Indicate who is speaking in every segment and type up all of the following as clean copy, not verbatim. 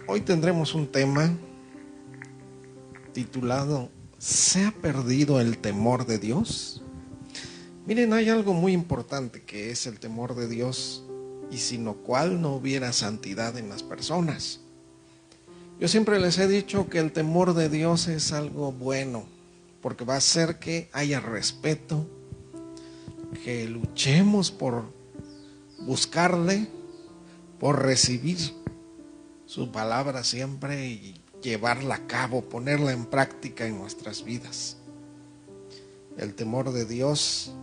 Speaker 1: Hoy tendremos un tema titulado ¿Se ha perdido el temor de Dios? Miren, hay algo muy importante que es el temor de Dios y sin lo cual no hubiera santidad en las personas. Yo siempre les he dicho que el temor de Dios es algo bueno, porque va a hacer que haya respeto, que luchemos por buscarle, por recibir su palabra siempre y llevarla a cabo, ponerla en práctica en nuestras vidas. El temor de Dios,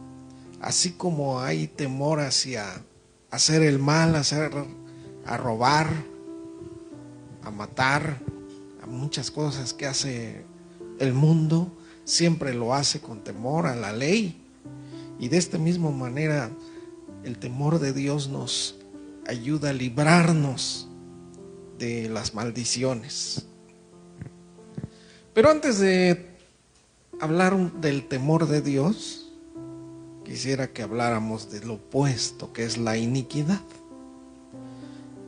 Speaker 1: así como hay temor hacia hacer el mal, a robar, a matar, a muchas cosas que hace el mundo, siempre lo hace con temor a la ley. Y de esta misma manera, el temor de Dios nos ayuda a librarnos de las maldiciones. Pero antes de hablar del temor de Dios, quisiera que habláramos del opuesto, que es la iniquidad.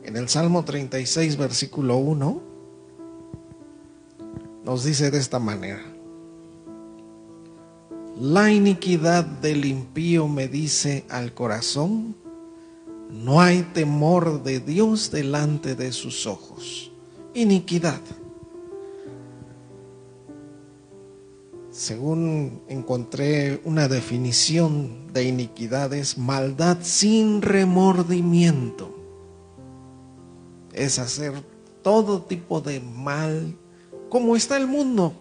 Speaker 1: En el Salmo 36, versículo 1, nos dice de esta manera: la iniquidad del impío me dice al corazón, no hay temor de Dios delante de sus ojos. Iniquidad, según encontré una definición de iniquidad, es maldad sin remordimiento. Es hacer todo tipo de mal, como está el mundo,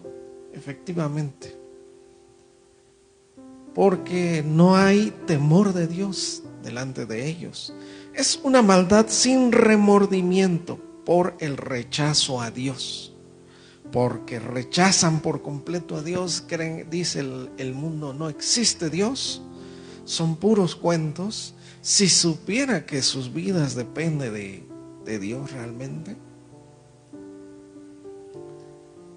Speaker 1: efectivamente. Porque no hay temor de Dios delante de ellos. Es una maldad sin remordimiento por el rechazo a Dios. Porque rechazan por completo a Dios, creen, dice el mundo, no existe Dios, son puros cuentos. Si supiera que sus vidas dependen de Dios realmente.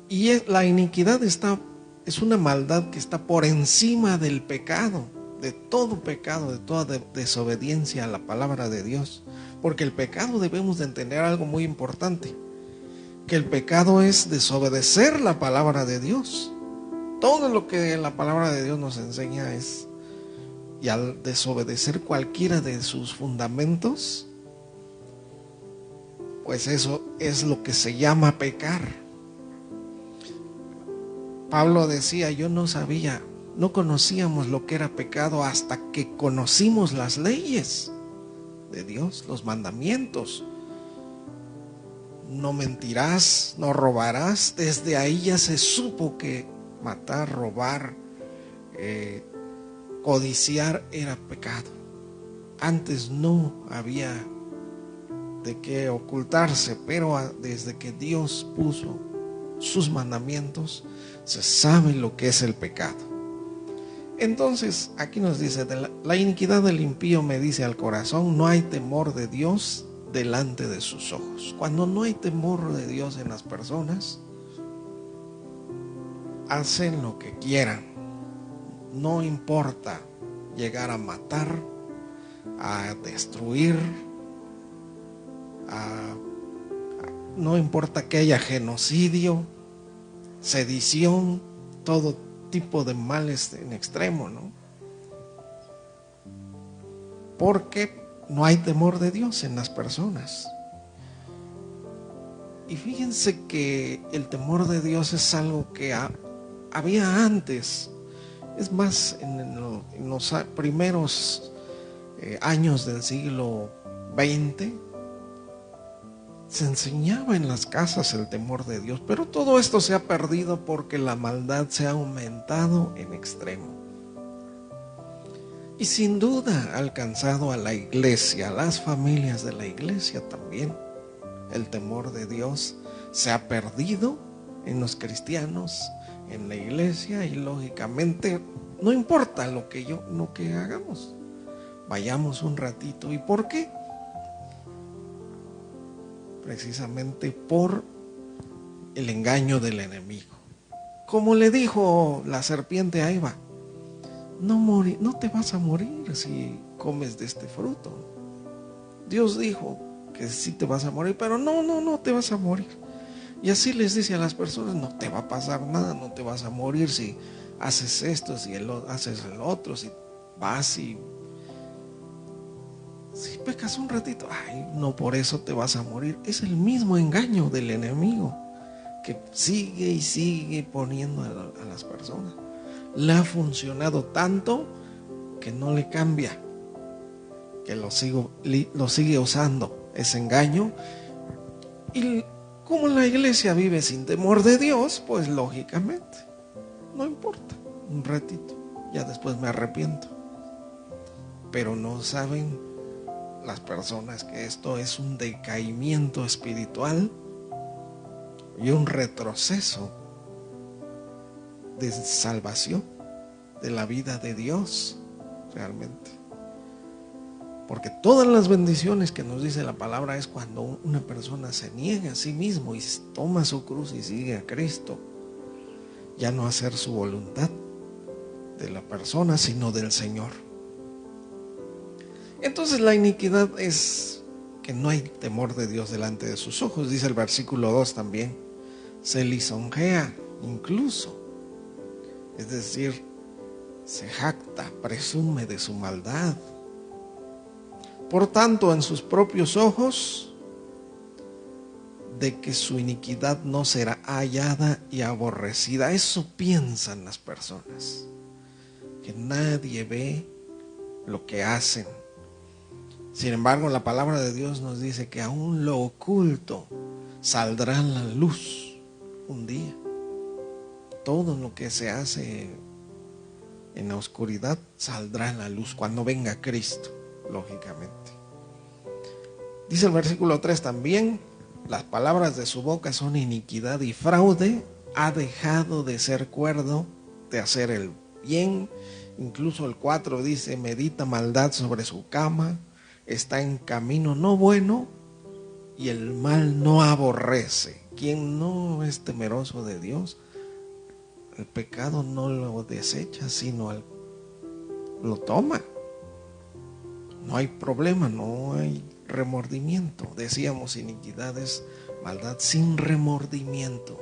Speaker 1: Y la iniquidad es una maldad que está por encima del pecado, de todo pecado, de toda desobediencia a la palabra de Dios. Porque el pecado, debemos de entender algo muy importante, que el pecado es desobedecer la palabra de Dios. Todo lo que la palabra de Dios nos enseña es, y al desobedecer cualquiera de sus fundamentos, pues eso es lo que se llama pecar. Pablo decía, yo no sabía, no conocíamos lo que era pecado hasta que conocimos las leyes de Dios, los mandamientos. No mentirás, no robarás. Desde ahí ya se supo que matar, robar, codiciar era pecado. Antes no había de qué ocultarse, pero desde que Dios puso sus mandamientos, se sabe lo que es el pecado. Entonces, aquí nos dice, la iniquidad del impío me dice al corazón, no hay temor de Dios delante de sus ojos. Cuando no hay temor de Dios en las personas, hacen lo que quieran. No importa llegar a matar, a destruir, no importa que haya genocidio, sedición, todo tipo de males en extremo, ¿no? Porque no hay temor de Dios en las personas. Y fíjense que el temor de Dios es algo que había antes. Es más, en los primeros años del siglo XX, se enseñaba en las casas el temor de Dios, pero todo esto se ha perdido porque la maldad se ha aumentado en extremo. Y sin duda ha alcanzado a la iglesia, a las familias de la iglesia también. El temor de Dios se ha perdido en los cristianos, en la iglesia, y lógicamente no importa lo que hagamos. Vayamos un ratito. ¿Y por qué? Precisamente por el engaño del enemigo. Como le dijo la serpiente a Eva, no te vas a morir si comes de este fruto. Dios dijo que sí te vas a morir, pero no te vas a morir. Y así les dice a las personas, no te va a pasar nada, no te vas a morir si haces esto, si haces el otro, si vas y si pecas un ratito, ay, no por eso te vas a morir. Es el mismo engaño del enemigo que sigue y sigue poniendo a las personas. Le ha funcionado tanto que no le cambia, que lo sigue usando ese engaño. Y como la iglesia vive sin temor de Dios, pues lógicamente no importa, un ratito, ya después me arrepiento. Pero no saben las personas que esto es un decaimiento espiritual y un retroceso de salvación de la vida de Dios realmente. Porque todas las bendiciones que nos dice la palabra es cuando una persona se niega a sí mismo y toma su cruz y sigue a Cristo. Ya no hacer su voluntad de la persona, sino del Señor. Entonces la iniquidad es que no hay temor de Dios delante de sus ojos. Dice el versículo 2 también. Se lisonjea incluso. Es decir, se jacta, presume de su maldad. Por tanto, en sus propios ojos, de que su iniquidad no será hallada y aborrecida. Eso piensan las personas, que nadie ve lo que hacen. Sin embargo, la palabra de Dios nos dice que aún lo oculto saldrá a la luz un día. Todo lo que se hace en la oscuridad saldrá a la luz cuando venga Cristo, lógicamente. Dice el versículo 3 también, las palabras de su boca son iniquidad y fraude, ha dejado de ser cuerdo de hacer el bien. Incluso el 4 dice, medita maldad sobre su cama, está en camino no bueno y el mal no aborrece. Quien no es temeroso de Dios, el pecado no lo desecha, sino lo toma. No hay problema, no hay remordimiento. Decíamos, iniquidad es maldad sin remordimiento.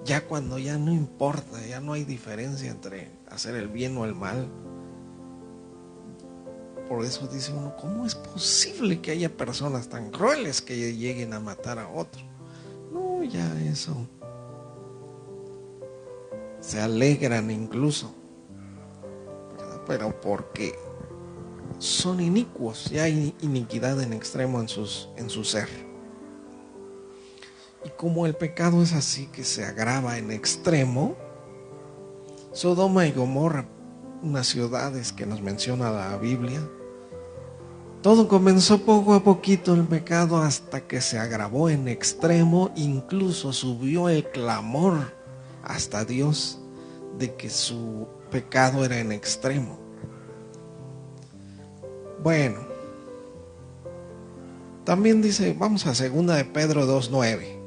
Speaker 1: Ya cuando ya no importa, ya no hay diferencia entre hacer el bien o el mal. Por eso dice uno, ¿cómo es posible que haya personas tan crueles que lleguen a matar a otro? No, ya eso. Se alegran incluso, ¿verdad? Pero porque son inicuos, ya hay iniquidad en extremo en su ser. Y como el pecado es así que se agrava en extremo, Sodoma y Gomorra, unas ciudades que nos menciona la Biblia, todo comenzó poco a poquito el pecado hasta que se agravó en extremo, incluso subió el clamor hasta Dios de que su pecado era en extremo. Bueno, también dice, vamos a 2 de Pedro 2:9.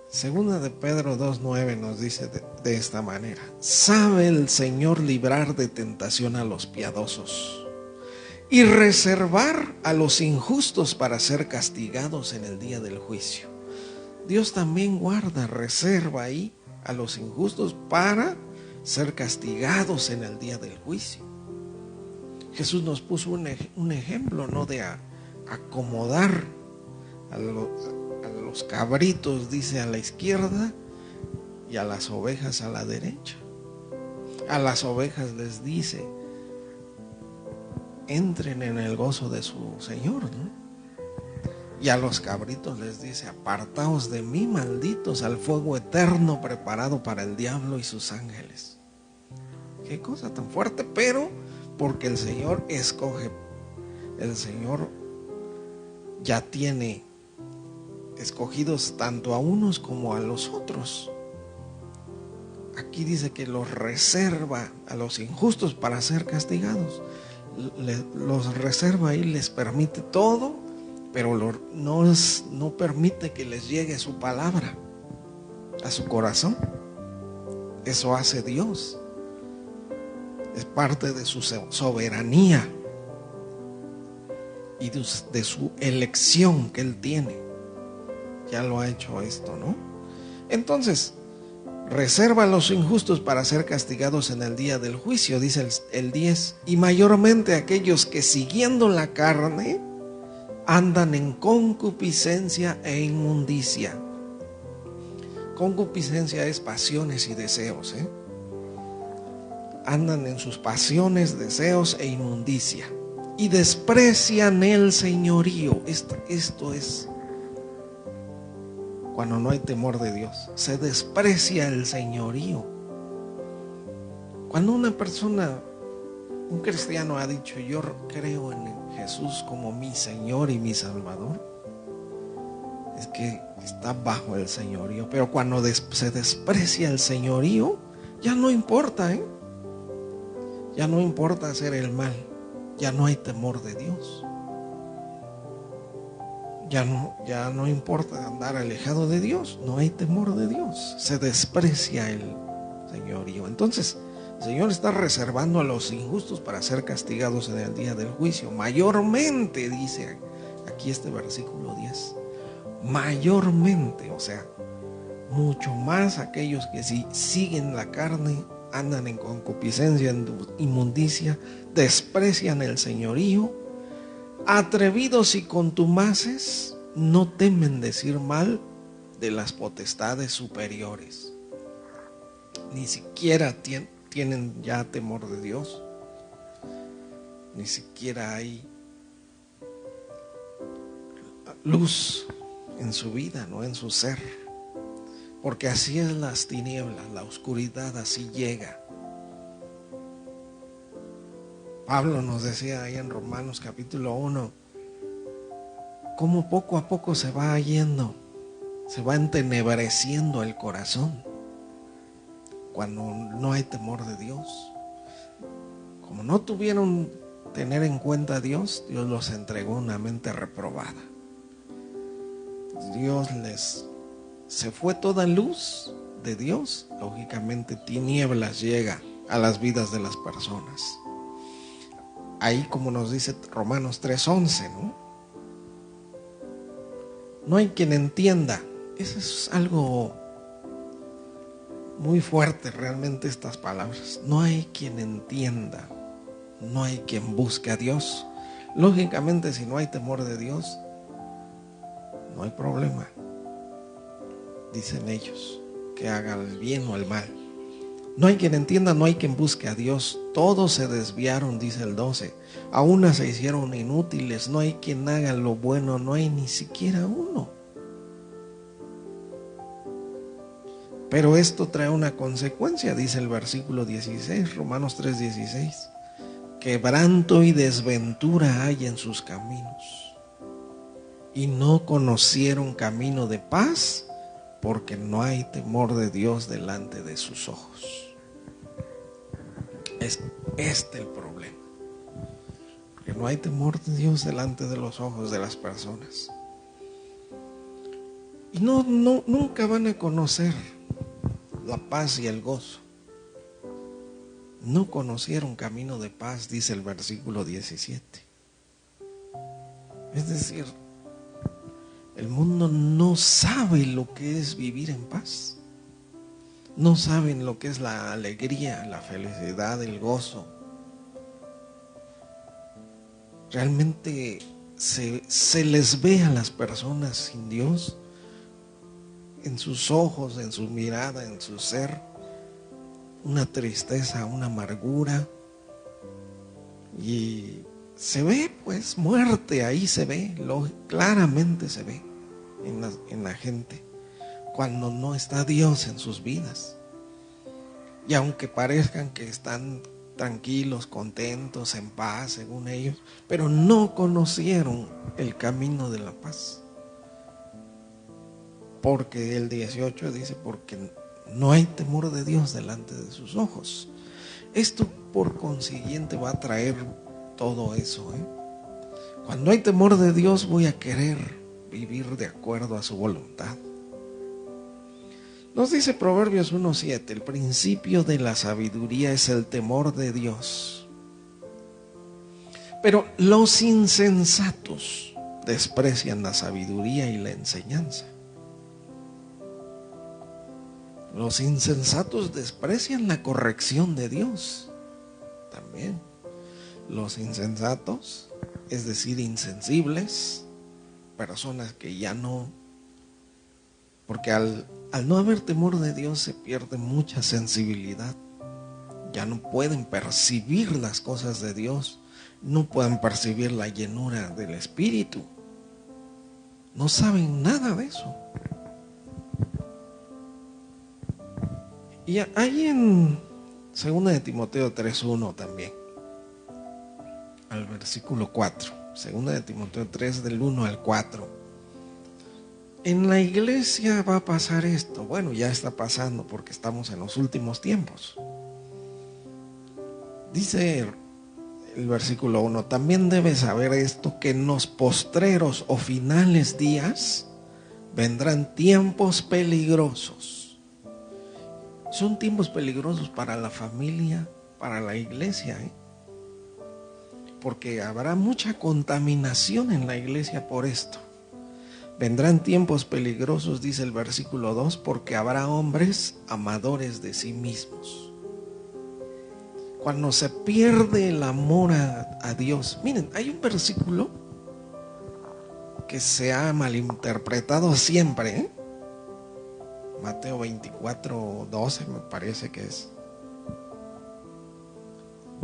Speaker 1: 2 de Pedro 2:9 nos dice de esta manera: sabe el Señor librar de tentación a los piadosos y reservar a los injustos para ser castigados en el día del juicio. Dios también guarda, reserva ahí a los injustos para ser castigados en el día del juicio. Jesús nos puso un ejemplo, ¿no? De acomodar a los cabritos, dice, a la izquierda y a las ovejas a la derecha. A las ovejas les dice, entren en el gozo de su Señor, ¿no? Y a los cabritos les dice, apartaos de mí, malditos, al fuego eterno preparado para el diablo y sus ángeles. Qué cosa tan fuerte, pero porque el Señor escoge, el Señor ya tiene escogidos tanto a unos como a los otros. Aquí dice que los reserva a los injustos para ser castigados. Los reserva y les permite todo, pero no permite que les llegue su palabra a su corazón. Eso hace Dios. Es parte de su soberanía. y de su elección que Él tiene. Ya lo ha hecho esto, ¿no? Entonces, reserva a los injustos para ser castigados en el día del juicio, dice el 10, y mayormente aquellos que siguiendo la carne andan en concupiscencia e inmundicia. Concupiscencia es pasiones y deseos, Andan en sus pasiones, deseos e inmundicia. Y desprecian el señorío. Esto es cuando no hay temor de Dios. Se desprecia el señorío. Cuando una persona, un cristiano ha dicho, yo creo en Jesús como mi Señor y mi Salvador, es que está bajo el señorío. Pero cuando se desprecia el señorío, ya no importa, ya no importa hacer el mal. Ya no hay temor de Dios. Ya no importa andar alejado de Dios. No hay temor de Dios. Se desprecia el señorío. Entonces, el Señor está reservando a los injustos para ser castigados en el día del juicio. Mayormente, dice aquí este versículo 10. Mayormente, o sea, mucho más aquellos que si siguen la carne, andan en concupiscencia, en inmundicia, desprecian el señorío, atrevidos y contumaces, no temen decir mal de las potestades superiores. Ni siquiera tienen ya temor de Dios. Ni siquiera hay luz en su vida, no en su ser. Porque así es las tinieblas, la oscuridad así llega. Pablo nos decía ahí en Romanos capítulo 1, cómo poco a poco se va yendo, se va entenebreciendo el corazón cuando no hay temor de Dios. Como no tuvieron tener en cuenta a Dios, Dios los entregó una mente reprobada. Se fue toda luz de Dios, lógicamente tinieblas llega a las vidas de las personas. Ahí como nos dice Romanos 3:11, ¿no? No hay quien entienda. Eso es algo muy fuerte realmente, estas palabras. No hay quien entienda, no hay quien busque a Dios. Lógicamente, si no hay temor de Dios, no hay problema. Dicen ellos, que haga el bien o el mal. No hay quien entienda, no hay quien busque a Dios. Todos se desviaron, dice el 12. A una se hicieron inútiles. No hay quien haga lo bueno, no hay ni siquiera uno. Pero esto trae una consecuencia, dice el versículo 16, Romanos 3:16. Quebranto y desventura hay en sus caminos. Y no conocieron camino de paz, porque no hay temor de Dios delante de sus ojos. Es el problema. Porque no hay temor de Dios delante de los ojos de las personas. Y nunca van a conocer la paz y el gozo. No conocieron camino de paz, dice el versículo 17. Es decir, el mundo no sabe lo que es vivir en paz. No saben lo que es la alegría, la felicidad, el gozo. Realmente se les ve a las personas sin Dios, en sus ojos, en su mirada, en su ser, una tristeza, una amargura. Y se ve pues muerte, ahí se ve, claramente se ve en la gente cuando no está Dios en sus vidas. Y aunque parezcan que están tranquilos, contentos, en paz según ellos, pero no conocieron el camino de la paz. Porque el 18 dice, porque no hay temor de Dios delante de sus ojos. Esto por consiguiente va a traer todo eso, Cuando hay temor de Dios, voy a querer vivir de acuerdo a su voluntad. Nos dice Proverbios 1:7, el principio de la sabiduría es el temor de Dios. Pero los insensatos desprecian la sabiduría y la enseñanza. Los insensatos desprecian la corrección de Dios. También. Los insensatos, es decir, insensibles, personas que ya no, porque al no haber temor de Dios se pierde mucha sensibilidad. Ya no pueden percibir las cosas de Dios, no pueden percibir la llenura del Espíritu. No saben nada de eso. Y ahí en 2 de Timoteo 3:1 también, al versículo 4, 2 de Timoteo 3 del 1 al 4. En la iglesia va a pasar esto. Bueno, ya está pasando porque estamos en los últimos tiempos. Dice el versículo 1, también debes saber esto, que en los postreros o finales días vendrán tiempos peligrosos. Son tiempos peligrosos para la familia, para la iglesia, porque habrá mucha contaminación en la iglesia por esto. Vendrán tiempos peligrosos, dice el versículo 2, porque habrá hombres amadores de sí mismos. Cuando se pierde el amor a Dios. Miren, hay un versículo que se ha malinterpretado siempre, Mateo 24:12 me parece que es.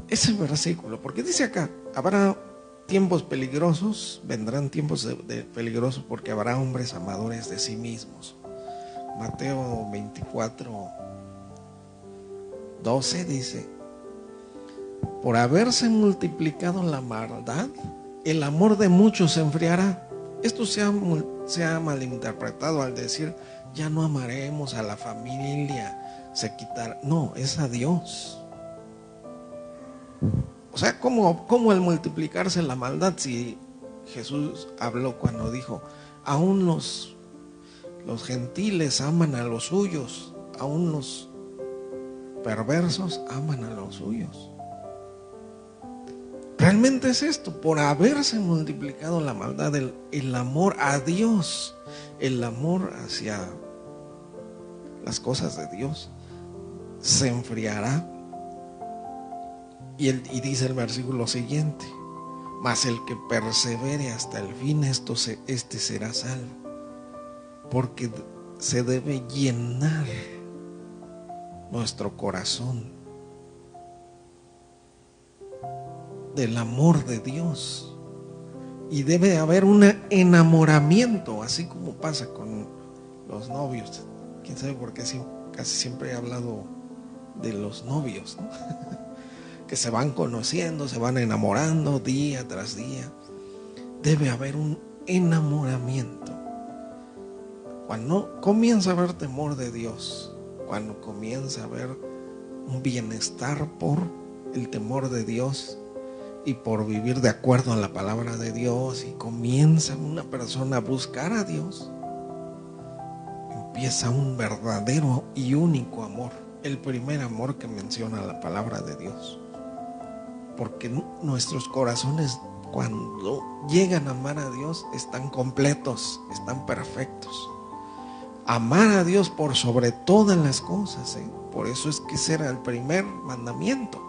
Speaker 1: Ese versículo, porque dice acá, habrá tiempos peligrosos, vendrán tiempos peligrosos porque habrá hombres amadores de sí mismos. Mateo 24:12 dice, por haberse multiplicado la maldad, el amor de muchos se enfriará. Esto se ha malinterpretado al decir, ya no amaremos a la familia, se quitará. No, es a Dios. O sea, ¿cómo al multiplicarse la maldad? Si Jesús habló cuando dijo, aún los gentiles aman a los suyos, aún los perversos aman a los suyos. Realmente es esto, por haberse multiplicado la maldad, el amor a Dios, el amor hacia las cosas de Dios se enfriará. Y dice el versículo siguiente, mas el que persevere hasta el fin, este será salvo. Porque se debe llenar nuestro corazón del amor de Dios. Y debe haber un enamoramiento, así como pasa con los novios. Quién sabe por qué casi siempre he hablado de los novios, ¿no? Que se van conociendo, se van enamorando día tras día. Debe haber un enamoramiento. Cuando comienza a haber temor de Dios, cuando comienza a haber un bienestar por el temor de Dios y por vivir de acuerdo a la palabra de Dios, y comienza una persona a buscar a Dios, empieza un verdadero y único amor, el primer amor que menciona la palabra de Dios. Porque nuestros corazones, cuando llegan a amar a Dios, están completos, están perfectos. Amar a Dios por sobre todas las cosas, Por eso es que ese era el primer mandamiento.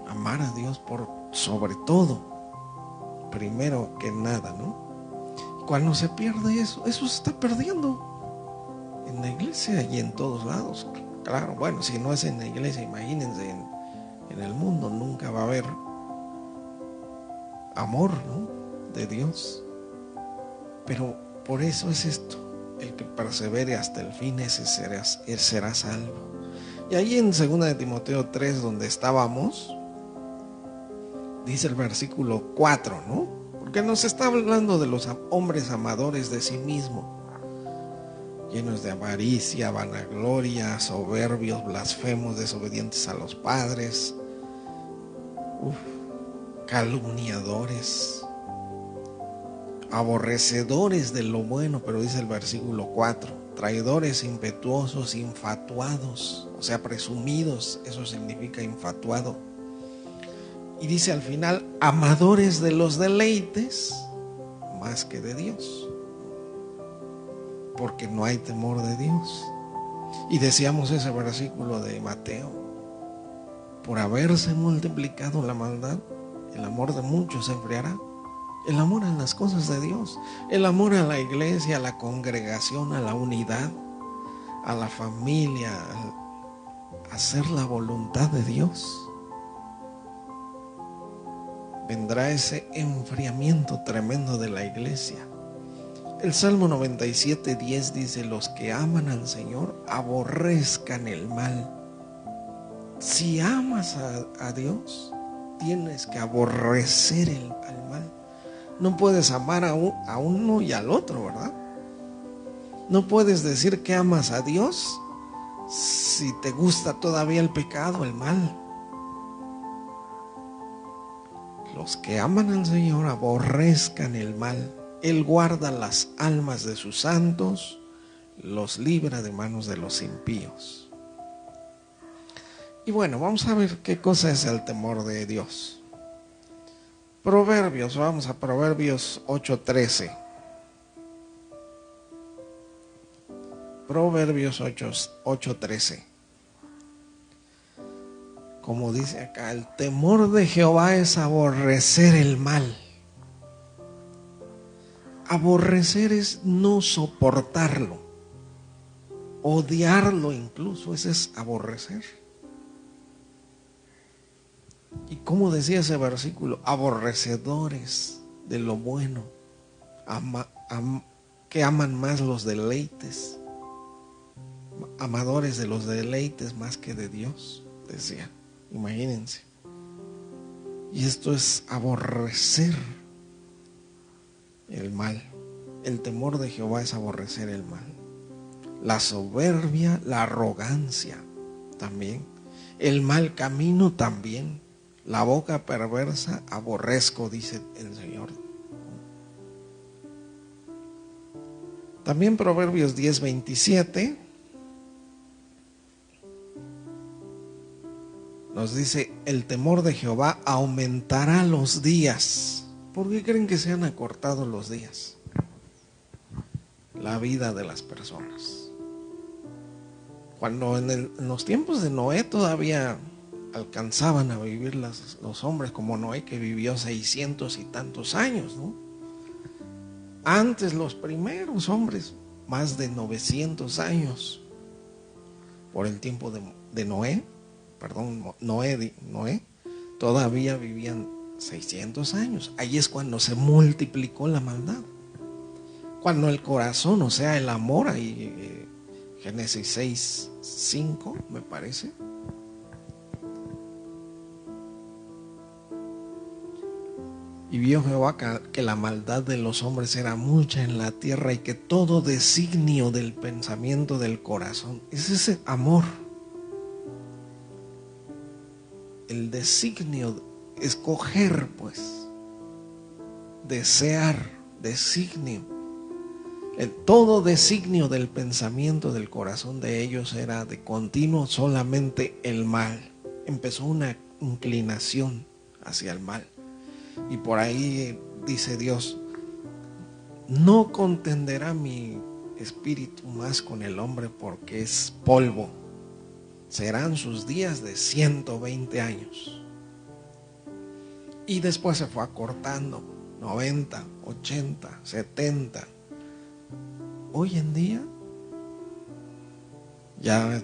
Speaker 1: Amar a Dios por sobre todo, primero que nada, ¿no? Cuando se pierde eso se está perdiendo en la iglesia y en todos lados. Claro, bueno, si no es en la iglesia, imagínense en el mundo, nunca va a haber amor, ¿no?, de Dios. Pero por eso es esto, el que persevere hasta el fin, ese será salvo. Y ahí en 2 de Timoteo 3, donde estábamos, dice el versículo 4, ¿no? Porque nos está hablando de los hombres amadores de sí mismos, llenos de avaricia, vanagloria, soberbios, blasfemos, desobedientes a los padres, calumniadores, aborrecedores de lo bueno, pero dice el versículo 4, traidores, impetuosos, infatuados, o sea, presumidos, eso significa infatuado, Y dice al final, amadores de los deleites más que de Dios, porque no hay temor de Dios. Y decíamos ese versículo de Mateo: por haberse multiplicado la maldad, el amor de muchos se enfriará. El amor a las cosas de Dios, el amor a la iglesia, a la congregación, a la unidad, a la familia, a hacer la voluntad de Dios. Vendrá ese enfriamiento tremendo de la iglesia. El Salmo 97:10 dice: los que aman al Señor aborrezcan el mal. Si amas a Dios, tienes que aborrecer al mal. No puedes amar a uno y al otro, ¿verdad? No puedes decir que amas a Dios si te gusta todavía el pecado, el mal. Los que aman al Señor aborrezcan el mal. Él guarda las almas de sus santos, los libra de manos de los impíos. Y bueno, vamos a ver qué cosa es el temor de Dios. Proverbios, vamos a Proverbios 8:13. Proverbios 8:13. Como dice acá, el temor de Jehová es aborrecer el mal. Aborrecer es no soportarlo, odiarlo incluso, ese es aborrecer. Y como decía ese versículo, aborrecedores de lo bueno, que aman más los deleites, amadores de los deleites más que de Dios, decía. Imagínense. Y esto es aborrecer el mal. El temor de Jehová es aborrecer el mal. La soberbia, la arrogancia también. El mal camino también. La boca perversa aborrezco, dice el Señor. También Proverbios 10:27 nos dice: el temor de Jehová aumentará los días. ¿Por qué creen que se han acortado los días? La vida de las personas. Cuando en los tiempos de Noé todavía alcanzaban a vivir los hombres, como Noé, que vivió 600 y tantos años, ¿no? Antes los primeros hombres, más de 900 años, por el tiempo de Noé, todavía vivían 600 años. Ahí es cuando se multiplicó la maldad. Cuando el corazón, o sea, el amor, ahí Génesis 6:5 me parece. Y vio Jehová que la maldad de los hombres era mucha en la tierra y que todo designio del pensamiento del corazón, es ese amor. El designio, escoger pues, desear, designio. Todo designio del pensamiento del corazón de ellos era de continuo solamente el mal. Empezó una inclinación hacia el mal. Y por ahí dice Dios: no contenderá mi espíritu más con el hombre, porque es polvo. Serán sus días de 120 años. Y después se fue acortando, 90, 80, 70. Hoy en día ya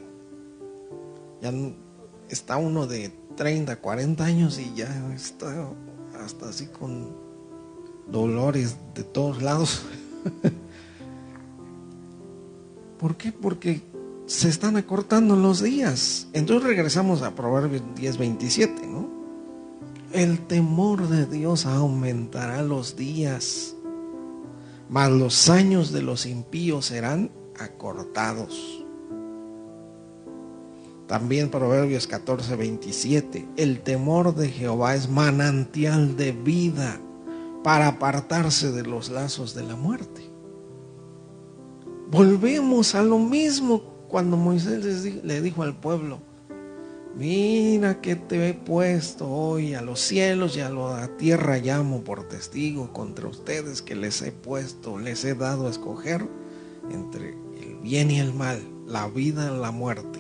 Speaker 1: está uno de 30, 40 años y ya está hasta así con dolores de todos lados. ¿Por qué? Porque se están acortando los días. Entonces regresamos a Proverbios 10:27, ¿no? El temor de Dios aumentará los días, mas los años de los impíos serán acortados. También Proverbios 14:27, el temor de Jehová es manantial de vida para apartarse de los lazos de la muerte. Volvemos a lo mismo cuando Moisés le dijo al pueblo: Mira que te he puesto hoy a los cielos y a la tierra llamo por testigo contra ustedes que les he puesto, les he dado a escoger entre el bien y el mal, la vida y la muerte,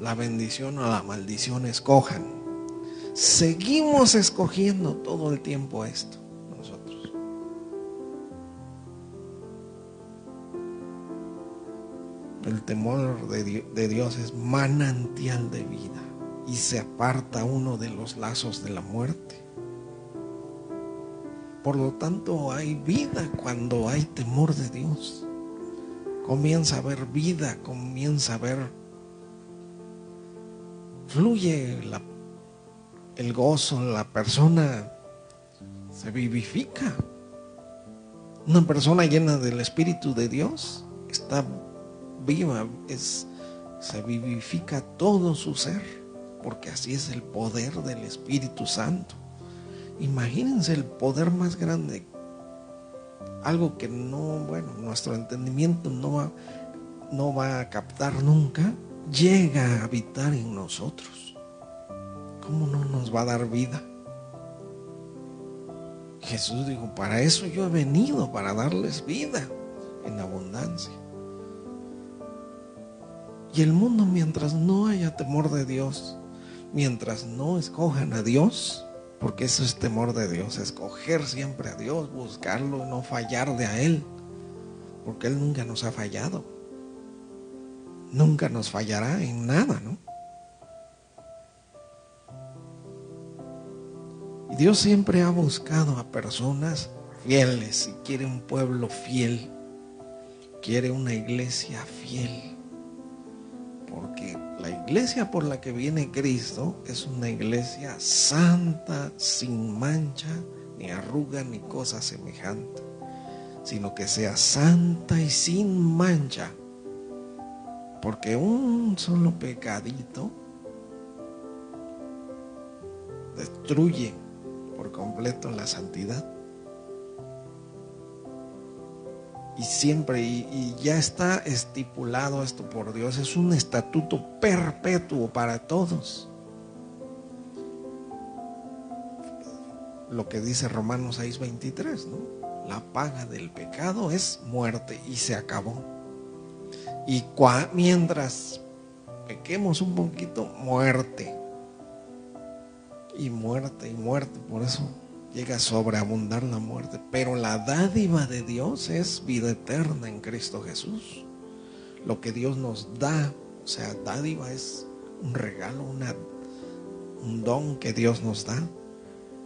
Speaker 1: la bendición o la maldición. Escojan. Seguimos escogiendo todo el tiempo esto nosotros. El temor de Dios es manantial de vida y se aparta uno de los lazos de la muerte. Por lo tanto, hay vida cuando hay temor de Dios. Comienza a haber vida, comienza a haber, fluye el gozo, la persona se vivifica. Una persona llena del Espíritu de Dios está viva, se vivifica todo su ser, porque así es el poder del Espíritu Santo. Imagínense el poder más grande, algo que nuestro entendimiento no va a captar nunca, llega a habitar en nosotros. ¿Cómo no nos va a dar vida? Jesús dijo, para eso yo he venido, para darles vida en abundancia. Y el mundo, mientras no haya temor de Dios, mientras no escojan a Dios, porque eso es temor de Dios, escoger siempre a Dios, buscarlo, no fallar de a Él, porque Él nunca nos ha fallado, nunca nos fallará en nada, ¿no? Y Dios siempre ha buscado a personas fieles y quiere un pueblo fiel, quiere una iglesia fiel, porque la iglesia por la que viene Cristo es una iglesia santa, sin mancha, ni arruga, ni cosa semejante, sino que sea santa y sin mancha, porque un solo pecadito destruye por completo la santidad. Y siempre, y ya está estipulado esto por Dios, es un estatuto perpetuo para todos. Lo que dice Romanos 6:23, ¿no? La paga del pecado es muerte y se acabó. Y mientras pequemos un poquito, muerte. Y muerte y muerte, por eso llega a sobreabundar la muerte. Pero la dádiva de Dios es vida eterna en Cristo Jesús. Lo que Dios nos da, o sea, dádiva es un regalo, un don que Dios nos da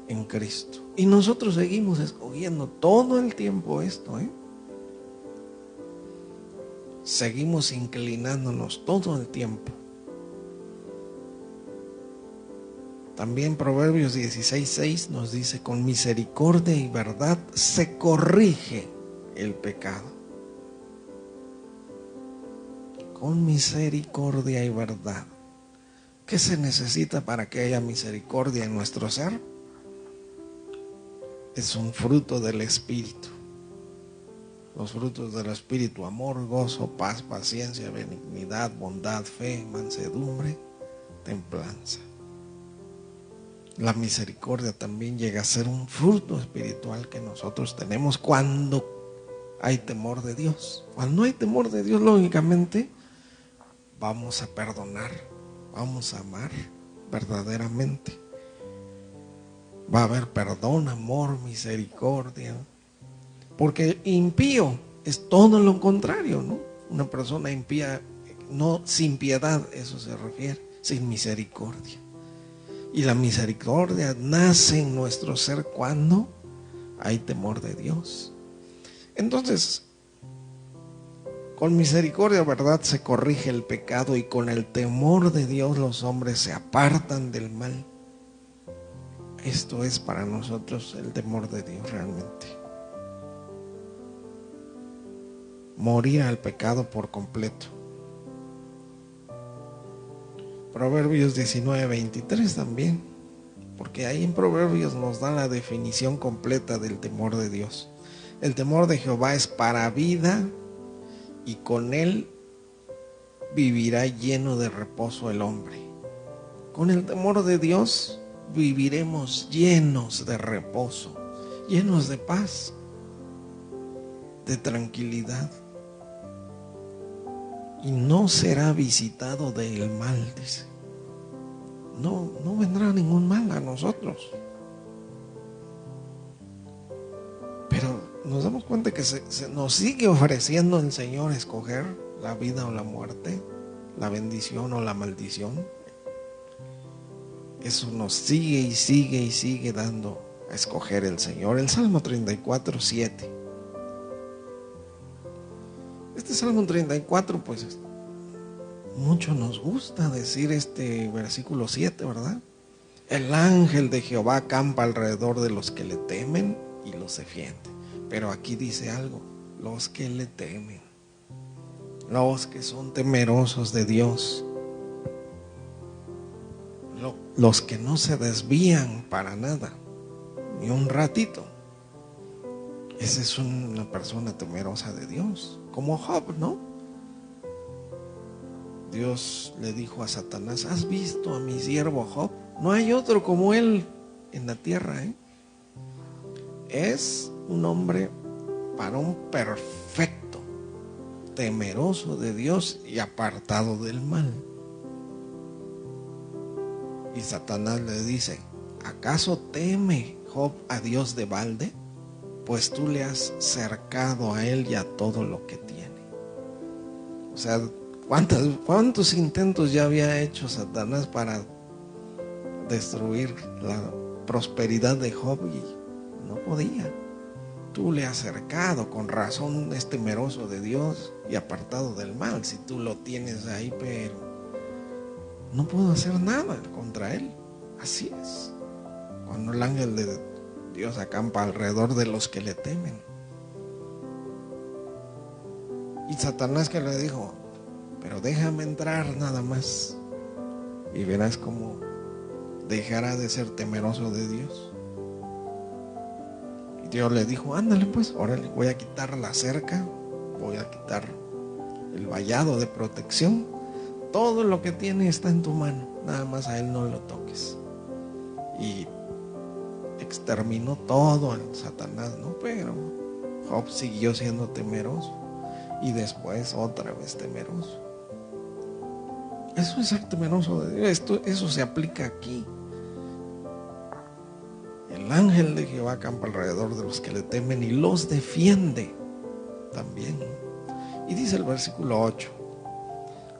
Speaker 1: en Cristo. Y nosotros seguimos escogiendo todo el tiempo esto, Seguimos inclinándonos todo el tiempo. También Proverbios 16:6 nos dice, con misericordia y verdad se corrige el pecado. Con misericordia y verdad. ¿Qué se necesita para que haya misericordia en nuestro ser? Es un fruto del Espíritu. Los frutos del Espíritu: amor, gozo, paz, paciencia, benignidad, bondad, fe, mansedumbre, templanza. La misericordia también llega a ser un fruto espiritual que nosotros tenemos cuando hay temor de Dios. Cuando hay temor de Dios, lógicamente, vamos a perdonar, vamos a amar verdaderamente. Va a haber perdón, amor, misericordia. Porque impío es todo lo contrario, ¿no? Una persona impía, no, sin piedad, eso se refiere, sin misericordia. Y la misericordia nace en nuestro ser cuando hay temor de Dios. Entonces, con misericordia, verdad, se corrige el pecado, y con el temor de Dios los hombres se apartan del mal. Esto es para nosotros el temor de Dios realmente. Morir al pecado por completo. Proverbios 19:23 también, porque ahí en Proverbios nos da la definición completa del temor de Dios. El temor de Jehová es para vida, y con él vivirá lleno de reposo el hombre. Con el temor de Dios viviremos llenos de reposo, llenos de paz, de tranquilidad. Y no será visitado del mal, dice. No vendrá ningún mal a nosotros. Pero nos damos cuenta que se nos sigue ofreciendo el Señor escoger la vida o la muerte, la bendición o la maldición. Eso nos sigue y sigue y sigue dando a escoger el Señor. El Salmo 34, 7. Este Salmo 34, pues mucho nos gusta decir este versículo 7, ¿verdad? El ángel de Jehová acampa alrededor de los que le temen y los defiende. Pero aquí dice algo: los que le temen, los que son temerosos de Dios, los que no se desvían para nada, ni un ratito. Esa es una persona temerosa de Dios, como Job, ¿no? Dios le dijo a Satanás: ¿has visto a mi siervo Job? No hay otro como él en la tierra, ¿eh? Es un hombre varón perfecto, temeroso de Dios y apartado del mal. Y Satanás le dice: ¿acaso teme Job a Dios de balde? Pues tú le has cercado a él y a todo lo que tiene. O sea, ¿cuántos intentos ya había hecho Satanás para destruir la prosperidad de Job? Y no podía. Tú le has cercado, con razón es temeroso de Dios y apartado del mal. Si tú lo tienes ahí, pero no puedo hacer nada contra él. Así es. Cuando el ángel de Dios acampa alrededor de los que le temen. Y Satanás, que le dijo: pero déjame entrar nada más y verás cómo dejará de ser temeroso de Dios. Y Dios le dijo: ándale pues, órale, voy a quitar la cerca, voy a quitar el vallado de protección. Todo lo que tiene está en tu mano, nada más a él no lo toques. Y exterminó todo al Satanás, ¿no? Pero Job siguió siendo temeroso y después otra vez temeroso. Eso es ser temeroso de Dios. Eso se aplica aquí. El ángel de Jehová acampa alrededor de los que le temen y los defiende también. Y dice el versículo 8: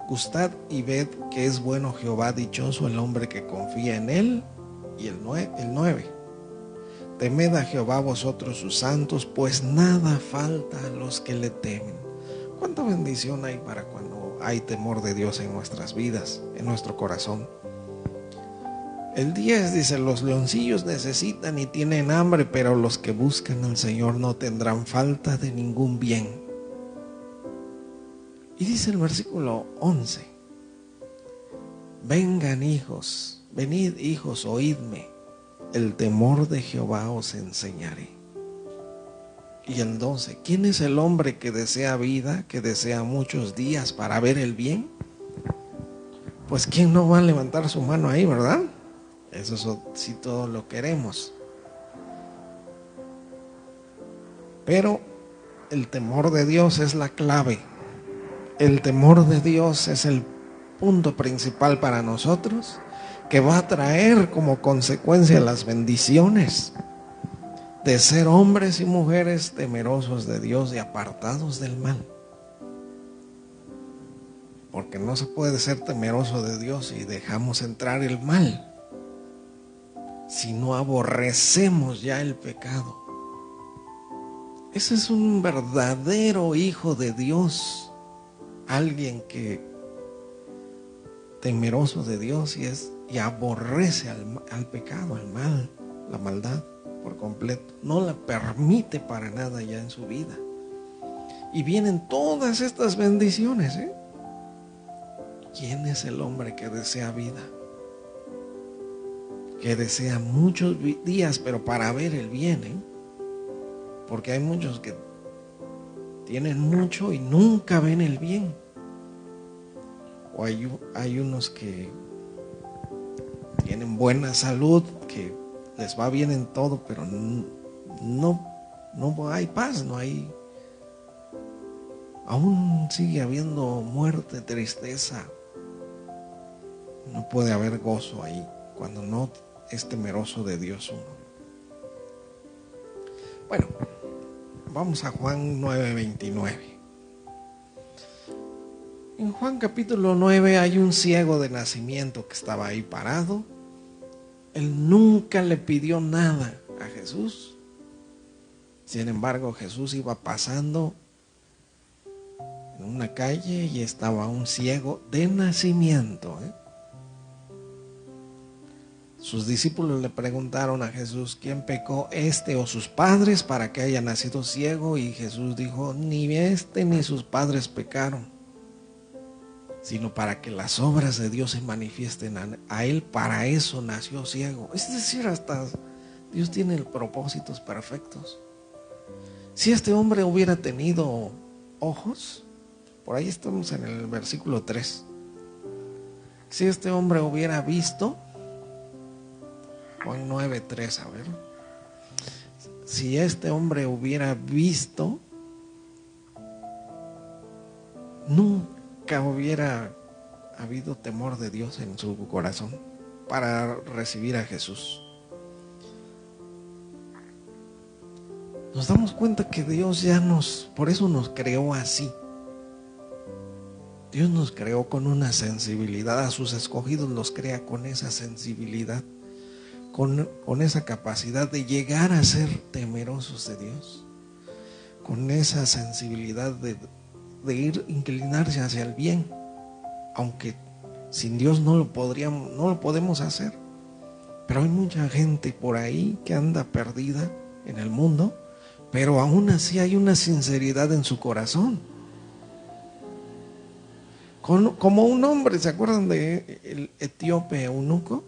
Speaker 1: gustad y ved que es bueno Jehová, dichoso el hombre que confía en él. Y el 9: temed a Jehová vosotros sus santos, pues nada falta a los que le temen. ¿Cuánta bendición hay para cuando hay temor de Dios en nuestras vidas, en nuestro corazón? El 10 dice: los leoncillos necesitan y tienen hambre, pero los que buscan al Señor no tendrán falta de ningún bien. Y dice el versículo 11: venid hijos, oídme, el temor de Jehová os enseñaré. Y el 12: ¿quién es el hombre que desea vida, que desea muchos días para ver el bien? Pues ¿quién no va a levantar su mano ahí, verdad? Eso sí, todos lo queremos. Pero el temor de Dios es la clave. El temor de Dios es el punto principal para nosotros, que va a traer como consecuencia las bendiciones de ser hombres y mujeres temerosos de Dios y apartados del mal. Porque no se puede ser temeroso de Dios y dejamos entrar el mal, si no aborrecemos ya el pecado. Ese es un verdadero hijo de Dios, alguien que temeroso de Dios y aborrece al pecado, al mal, la maldad por completo, no la permite para nada ya en su vida. Y vienen todas estas bendiciones, ¿eh? ¿Quién es el hombre que desea vida? Que desea muchos días, pero para ver el bien, ¿eh? Porque hay muchos que tienen mucho y nunca ven el bien. O hay unos que tienen buena salud, que les va bien en todo, pero no hay paz, no hay. Aún sigue habiendo muerte, tristeza. No puede haber gozo ahí cuando no es temeroso de Dios uno. Bueno, vamos a Juan 9:29. En Juan capítulo 9 hay un ciego de nacimiento que estaba ahí parado. Él nunca le pidió nada a Jesús. Sin embargo, Jesús iba pasando en una calle y estaba un ciego de nacimiento. Sus discípulos le preguntaron a Jesús, ¿quién pecó, este o sus padres, para que haya nacido ciego? Y Jesús dijo, ni este ni sus padres pecaron, sino para que las obras de Dios se manifiesten a él. Para eso nació ciego. Es decir, hasta Dios tiene propósitos perfectos. Si este hombre hubiera tenido ojos, por ahí estamos en el versículo 3. Si este hombre hubiera visto, Juan 9:3, a ver. Si este hombre hubiera visto, nunca hubiera habido temor de Dios en su corazón para recibir a Jesús. Nos damos cuenta que Dios por eso nos creó así. Dios nos creó con una sensibilidad, a sus escogidos los crea con esa sensibilidad, con esa capacidad de llegar a ser temerosos de Dios, con esa sensibilidad de inclinarse hacia el bien, aunque sin Dios no lo podemos hacer. Pero hay mucha gente por ahí que anda perdida en el mundo, pero aún así hay una sinceridad en su corazón. Como un hombre, ¿se acuerdan de el etíope eunuco?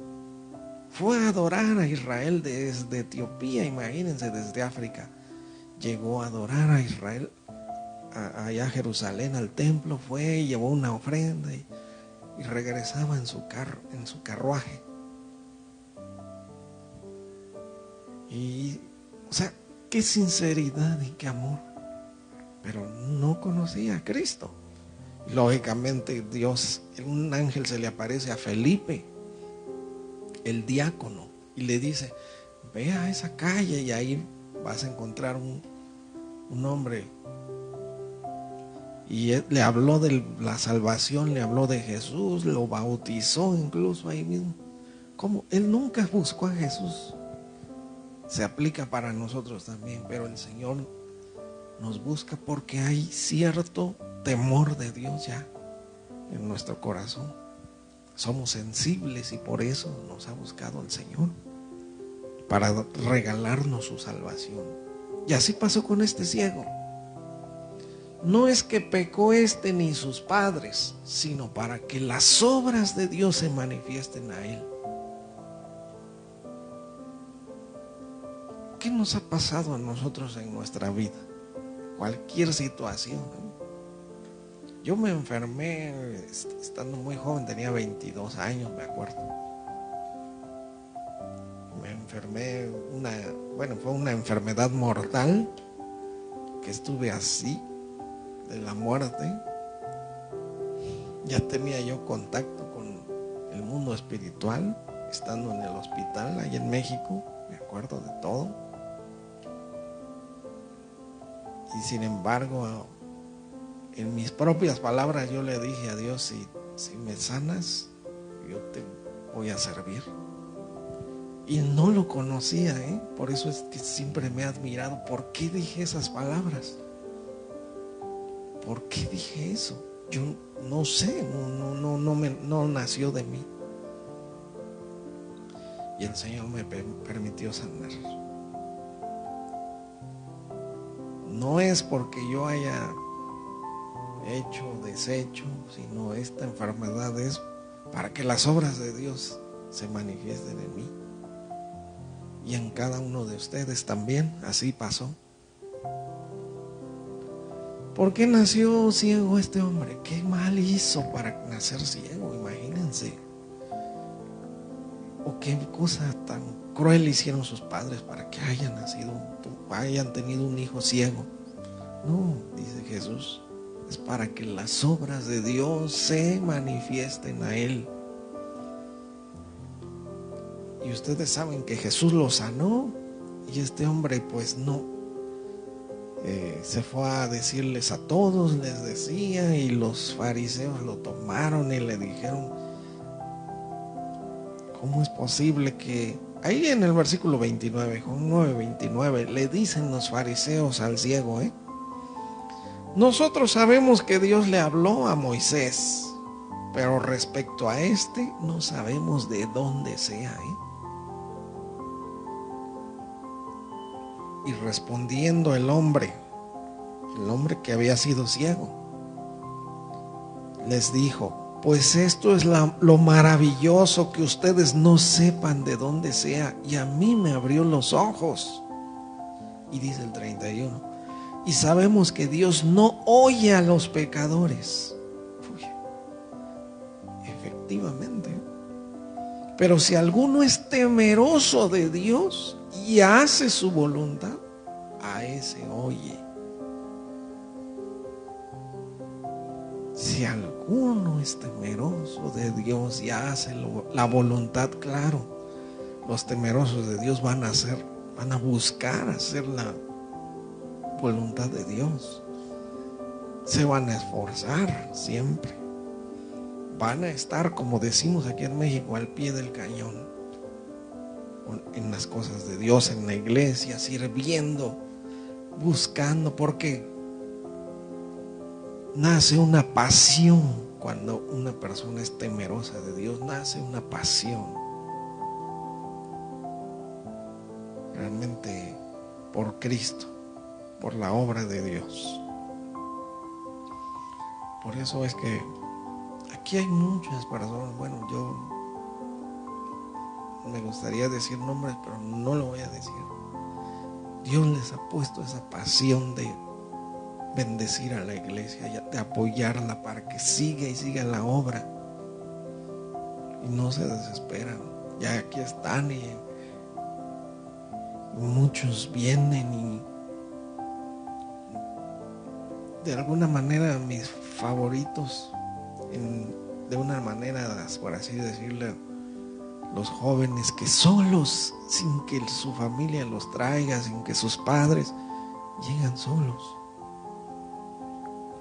Speaker 1: Fue a adorar a Israel desde Etiopía, imagínense, desde África. Llegó a adorar a Israel, allá a Jerusalén, al templo, fue, llevó una ofrenda y regresaba en su carruaje. Y, o sea, qué sinceridad y qué amor. Pero no conocía a Cristo. Lógicamente Dios, un ángel se le aparece a Felipe, el diácono, y le dice, ve a esa calle y ahí vas a encontrar un hombre. Y él le habló de la salvación, le habló de Jesús, lo bautizó incluso ahí mismo. ¿Cómo? Él nunca buscó a Jesús. Se aplica para nosotros también, pero el Señor nos busca porque hay cierto temor de Dios ya en nuestro corazón. Somos sensibles y por eso nos ha buscado el Señor, para regalarnos su salvación. Y así pasó con este ciego. No es que pecó este ni sus padres, sino para que las obras de Dios se manifiesten a él. ¿Qué nos ha pasado a nosotros en nuestra vida? Cualquier situación, ¿no? Yo me enfermé estando muy joven, tenía 22 años, me acuerdo. Me enfermé, fue una enfermedad mortal, que estuve así, de la muerte. Ya tenía yo contacto con el mundo espiritual, estando en el hospital, allá en México, me acuerdo de todo. Y sin embargo, en mis propias palabras yo le dije a Dios, si me sanas, yo te voy a servir. Y no lo conocía, por eso es que siempre me he admirado. ¿Por qué dije esas palabras? ¿Por qué dije eso? Yo no sé, no nació de mí. Y el Señor me permitió sanar. No es porque yo haya hecho, deshecho, sino esta enfermedad es para que las obras de Dios se manifiesten en mí y en cada uno de ustedes también. Así pasó. ¿por qué nació ciego este hombre? ¿Qué mal hizo para nacer ciego? Imagínense. ¿O qué cosa tan cruel hicieron sus padres para que hayan tenido un hijo ciego? No, dice Jesús, es para que las obras de Dios se manifiesten a él. Y ustedes saben que Jesús lo sanó y este hombre pues no. Se fue a decirles a todos, les decía, y los fariseos lo tomaron y le dijeron, ¿cómo es posible que... Ahí en el versículo 29, Juan 9:29, le dicen los fariseos al ciego, nosotros sabemos que Dios le habló a Moisés, pero respecto a este no sabemos de dónde sea, Y respondiendo el hombre que había sido ciego, les dijo, pues esto es lo maravilloso, que ustedes no sepan de dónde sea, y a mí me abrió los ojos. Y dice el 31, y sabemos que Dios no oye a los pecadores. Uy, efectivamente. Pero si alguno es temeroso de Dios y hace su voluntad, a ese oye. Si alguno es temeroso de Dios y hace la voluntad, claro, los temerosos de Dios van a buscar hacer la voluntad de Dios. Se van a esforzar siempre. Van a estar, como decimos aquí en México, al pie del cañón, en las cosas de Dios, en la iglesia, sirviendo, buscando, porque nace una pasión cuando una persona es temerosa de Dios, nace una pasión realmente por Cristo, por la obra de Dios. Por eso es que aquí hay muchas personas, bueno, yo me gustaría decir nombres, pero no lo voy a decir. Dios les ha puesto esa pasión de bendecir a la iglesia, de apoyarla para que siga y siga la obra. Y no se desesperan. Ya aquí están y muchos vienen y de alguna manera mis favoritos, de una manera, por así decirlo, los jóvenes que solos, sin que su familia los traiga, sin que sus padres, llegan solos.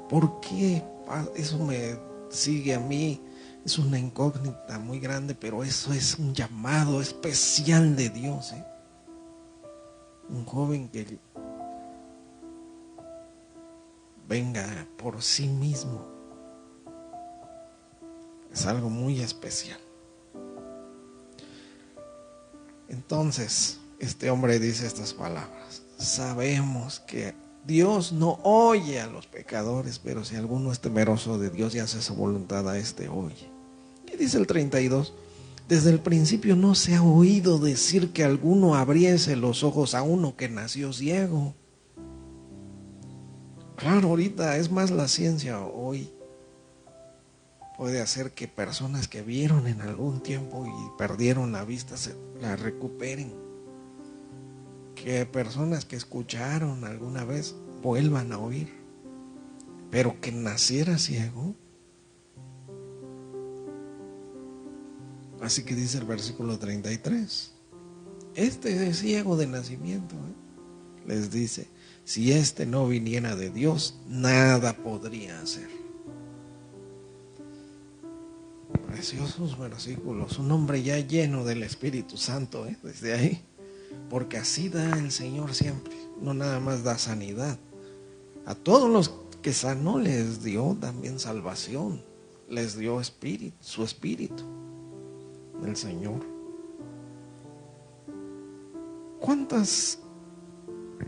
Speaker 1: ¿Por qué? Eso me sigue a mí, es una incógnita muy grande, pero eso es un llamado especial de Dios, Un joven que venga por sí mismo es algo muy especial. Entonces, este hombre dice estas palabras: sabemos que Dios no oye a los pecadores, pero si alguno es temeroso de Dios y hace su voluntad, a este oye. ¿Qué dice el 32? Desde el principio no se ha oído decir que alguno abriese los ojos a uno que nació ciego. Claro, ahorita es más la ciencia hoy. Puede hacer que personas que vieron en algún tiempo y perdieron la vista la recuperen. Que personas que escucharon alguna vez vuelvan a oír. Pero que naciera ciego. Así que dice el versículo 33. Este es ciego de nacimiento. Les dice, si este no viniera de Dios, nada podría hacer. Preciosos versículos. Un hombre ya lleno del Espíritu Santo, desde ahí. Porque así da el Señor siempre. No nada más da sanidad. A todos los que sanó les dio también salvación. Les dio espíritu, su espíritu. El Señor. ¿Cuántas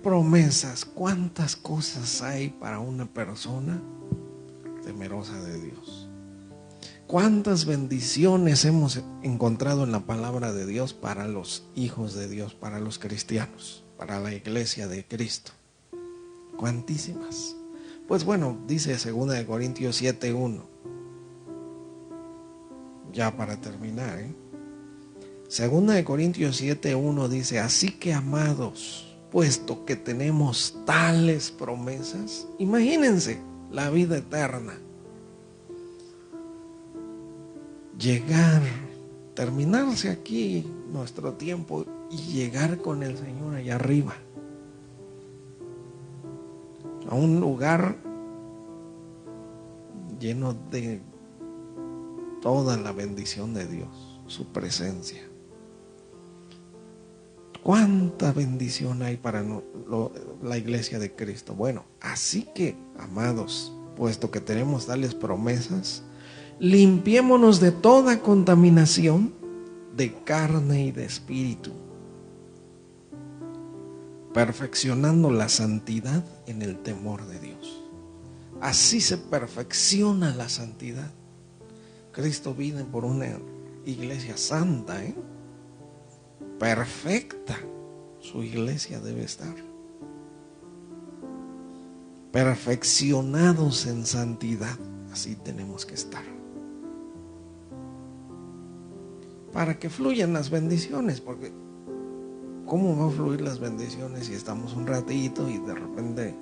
Speaker 1: promesas, cuántas cosas hay para una persona temerosa de Dios? ¿Cuántas bendiciones hemos encontrado en la palabra de Dios para los hijos de Dios, para los cristianos, para la iglesia de Cristo? Cuantísimas. Pues bueno, dice 2 Corintios 7:1. Ya para terminar, 2 Corintios 7:1 dice: así que, amados, puesto que tenemos tales promesas, imagínense la vida eterna, llegar, terminarse aquí nuestro tiempo y llegar con el Señor allá arriba, a un lugar lleno de toda la bendición de Dios, su presencia. ¿Cuánta bendición hay para la iglesia de Cristo? Bueno, así que, amados, puesto que tenemos tales promesas, limpiémonos de toda contaminación de carne y de espíritu, perfeccionando la santidad en el temor de Dios. Así se perfecciona la santidad. Cristo vino por una iglesia santa, perfecta. Su iglesia debe estar perfeccionados en santidad. Así tenemos que estar, para que fluyan las bendiciones. Porque ¿cómo va a fluir las bendiciones si estamos un ratito y de repente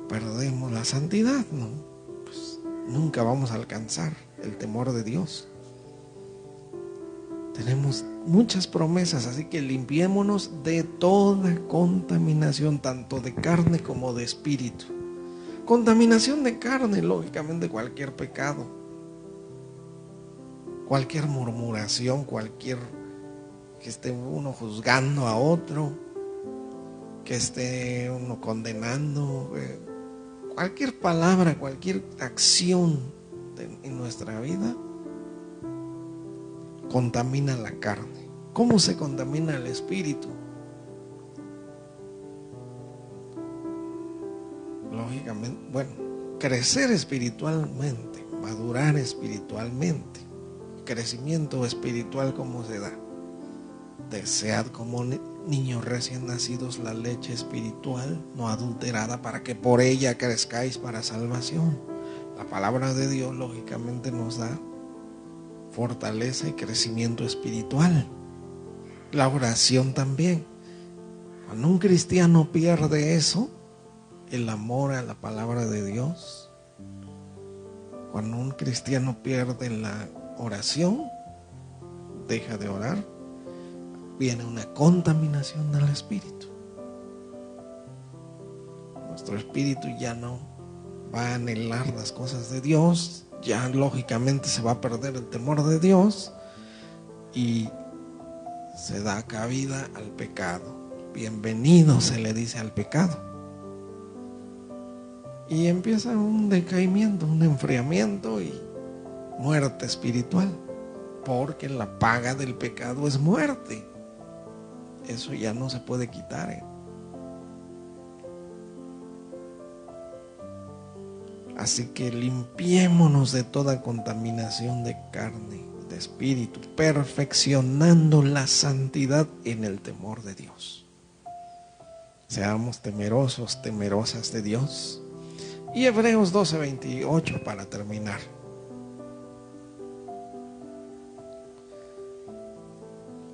Speaker 1: perdemos la santidad? No, pues nunca vamos a alcanzar el temor de Dios. Tenemos muchas promesas, así que limpiémonos de toda contaminación, tanto de carne como de espíritu. Contaminación de carne, lógicamente cualquier pecado, cualquier murmuración, cualquier que esté uno juzgando a otro, que esté uno condenando, cualquier palabra, cualquier acción en nuestra vida contamina la carne. ¿Cómo se contamina el espíritu? Lógicamente, bueno, crecer espiritualmente, madurar espiritualmente. Crecimiento espiritual, ¿cómo se da? Desead como niños recién nacidos la leche espiritual no adulterada, para que por ella crezcáis para salvación. La palabra de Dios lógicamente nos da fortaleza y crecimiento espiritual. La oración también. Cuando un cristiano pierde eso, el amor a la palabra de Dios, cuando un cristiano pierde la oración, deja de orar, viene una contaminación del espíritu. Nuestro espíritu ya no va a anhelar las cosas de Dios, ya lógicamente se va a perder el temor de Dios y se da cabida al pecado. Bienvenido se le dice al pecado. Y empieza un decaimiento, un enfriamiento y muerte espiritual, porque la paga del pecado es muerte. Eso ya no se puede quitar, Así que limpiémonos de toda contaminación de carne, de espíritu, perfeccionando la santidad en el temor de Dios. Seamos temerosos, temerosas de Dios. Y Hebreos 12:28 para terminar.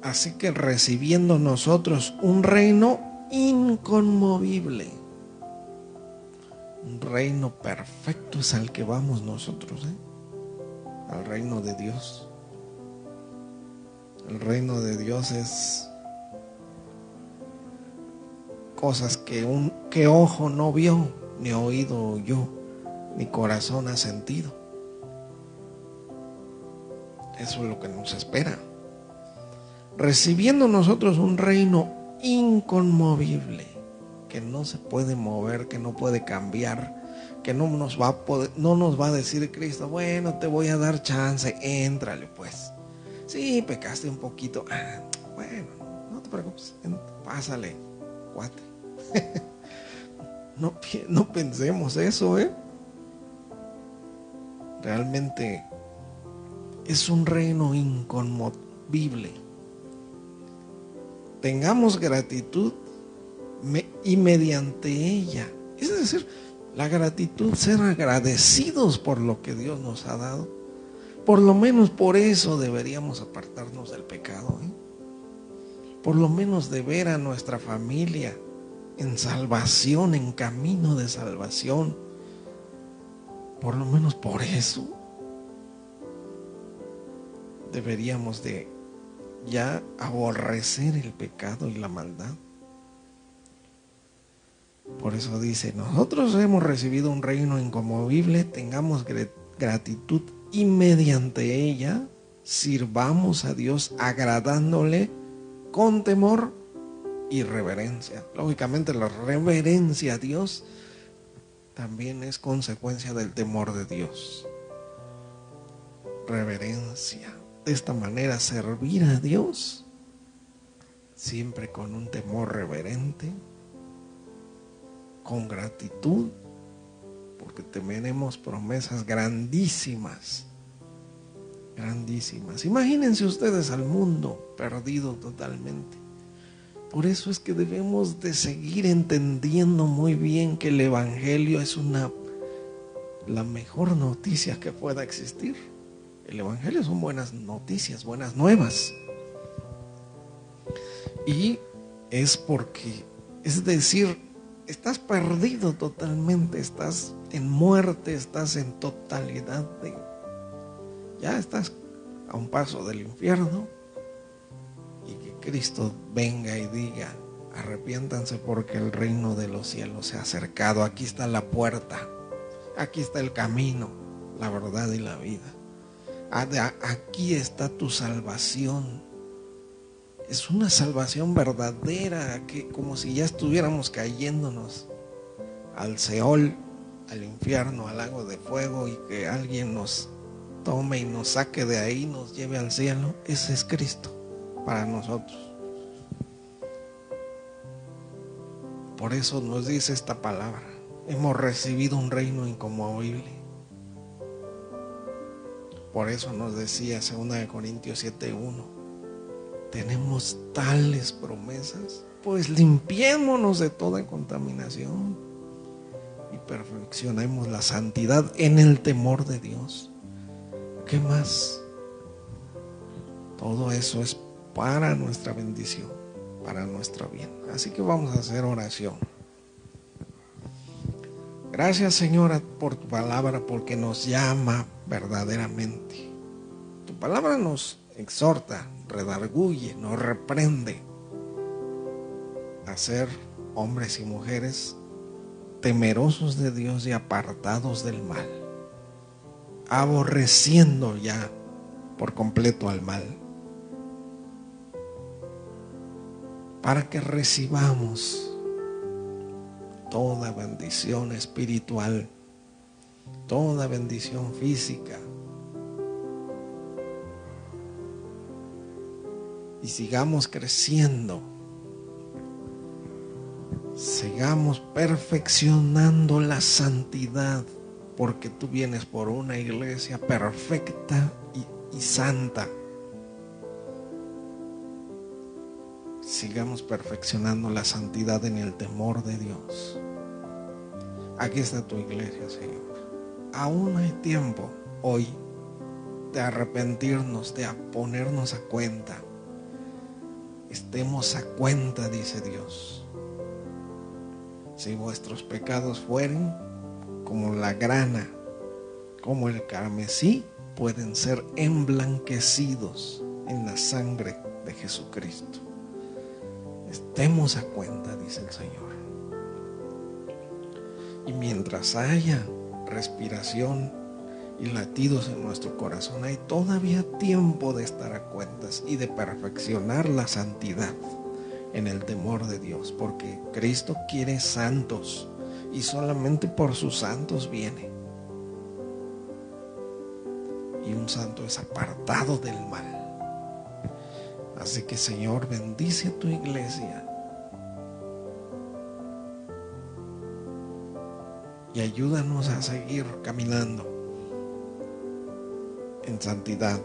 Speaker 1: Así que recibiendo nosotros un reino inconmovible, un reino perfecto es al que vamos nosotros, al reino de Dios. El reino de Dios es cosas que ojo no vio, ni oído oyó, ni corazón ha sentido. Eso es lo que nos espera. Recibiendo nosotros un reino inconmovible, que no se puede mover, que no puede cambiar, que no nos va a decir Cristo: bueno, te voy a dar chance, éntrale pues. Sí, pecaste un poquito, bueno, no te preocupes, pásale, cuate. No pensemos eso, Realmente es un reino inconmovible. Tengamos gratitud y mediante ella, es decir, La gratitud, ser agradecidos por lo que Dios nos ha dado. Por lo menos por eso deberíamos apartarnos del pecado, ¿eh? Por lo menos de ver a nuestra familia en salvación, en camino de salvación. Por lo menos por eso deberíamos de ya aborrecer el pecado y la maldad. Por eso dice, nosotros hemos recibido un reino inconmovible, tengamos gratitud y mediante ella sirvamos a Dios agradándole con temor y reverencia. Lógicamente la reverencia a Dios también es consecuencia del temor de Dios. Reverencia. De esta manera servir a Dios siempre con un temor reverente, con gratitud, porque tenemos promesas grandísimas, grandísimas. Imagínense ustedes al mundo perdido totalmente. Por eso es que debemos de seguir entendiendo muy bien que el Evangelio es la mejor noticia que pueda existir. El Evangelio son buenas noticias, buenas nuevas. Y es porque, es decir, estás perdido totalmente, estás en muerte, estás en totalidad ya estás a un paso del infierno, y que Cristo venga y diga, arrepiéntanse porque el reino de los cielos se ha acercado, aquí está la puerta, aquí está el camino, la verdad y la vida, aquí está tu salvación. Es una salvación verdadera, que como si ya estuviéramos cayéndonos al Seol, al infierno, al lago de fuego, y que alguien nos tome y nos saque de ahí, nos lleve al cielo. Ese es Cristo para nosotros. Por eso nos dice esta palabra: hemos recibido un reino inconmovible. Por eso nos decía 2 Corintios 7:1, tenemos tales promesas, pues limpiémonos de toda contaminación y perfeccionemos la santidad en el temor de Dios. ¿Qué más? Todo eso es para nuestra bendición, para nuestro bien. Así que vamos a hacer oración. Gracias, Señora, por tu palabra, porque nos llama verdaderamente. Tu palabra nos exhorta, redarguye, nos reprende a ser hombres y mujeres temerosos de Dios y apartados del mal, aborreciendo ya por completo al mal, para que recibamos toda bendición espiritual, toda bendición física, y sigamos creciendo, sigamos perfeccionando la santidad, porque tú vienes por una iglesia perfecta y santa. Sigamos perfeccionando la santidad en el temor de Dios. Aquí está tu iglesia, Señor. Aún hay tiempo hoy de arrepentirnos, de ponernos a cuenta. Estemos a cuenta, dice Dios. Si vuestros pecados fueren como la grana, como el carmesí, pueden ser emblanquecidos en la sangre de Jesucristo. Estemos a cuenta, dice el Señor. Y mientras haya respiración y latidos en nuestro corazón, hay todavía tiempo de estar a cuentas y de perfeccionar la santidad en el temor de Dios, porque Cristo quiere santos y solamente por sus santos viene. Y un santo es apartado del mal. Así que, Señor, bendice a tu iglesia y ayúdanos a seguir caminando en santidad,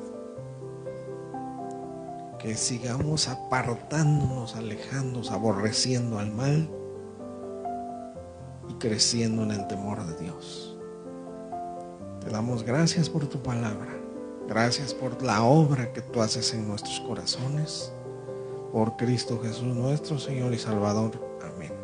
Speaker 1: que sigamos apartándonos, alejándonos, aborreciendo al mal, y creciendo en el temor de Dios. Te damos gracias por tu palabra. Gracias por la obra que tú haces en nuestros corazones. Por Cristo Jesús nuestro Señor y Salvador. Amén.